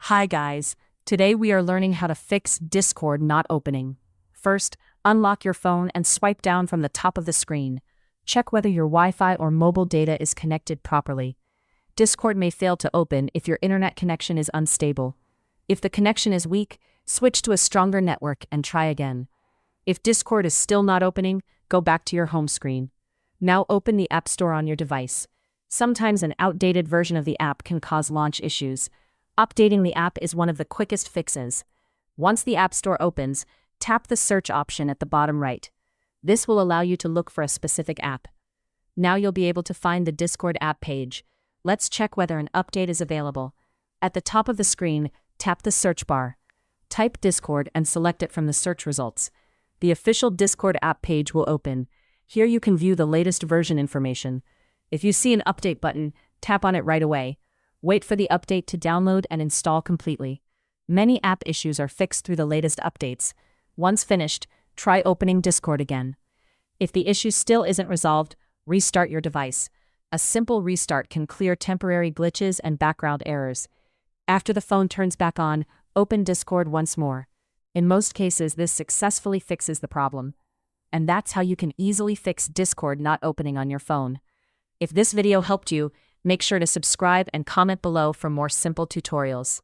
Hi guys, today we are learning how to fix Discord not opening. First, unlock your phone and swipe down from the top of the screen. Check whether your Wi-Fi or mobile data is connected properly. Discord may fail to open if your internet connection is unstable. If the connection is weak, switch to a stronger network and try again. If Discord is still not opening, go back to your home screen. Now open the App Store on your device. Sometimes an outdated version of the app can cause launch issues. Updating the app is one of the quickest fixes. Once the App Store opens, tap the search option at the bottom right. This will allow you to look for a specific app. Now you'll be able to find the Discord app page. Let's check whether an update is available. At the top of the screen, tap the search bar. Type Discord and select it from the search results. The official Discord app page will open. Here you can view the latest version information. If you see an update button, tap on it right away. Wait for the update to download and install completely. Many app issues are fixed through the latest updates. Once finished, try opening Discord again. If the issue still isn't resolved, restart your device. A simple restart can clear temporary glitches and background errors. After the phone turns back on, open Discord once more. In most cases, this successfully fixes the problem. And that's how you can easily fix Discord not opening on your phone. If this video helped you, make sure to subscribe and comment below for more simple tutorials.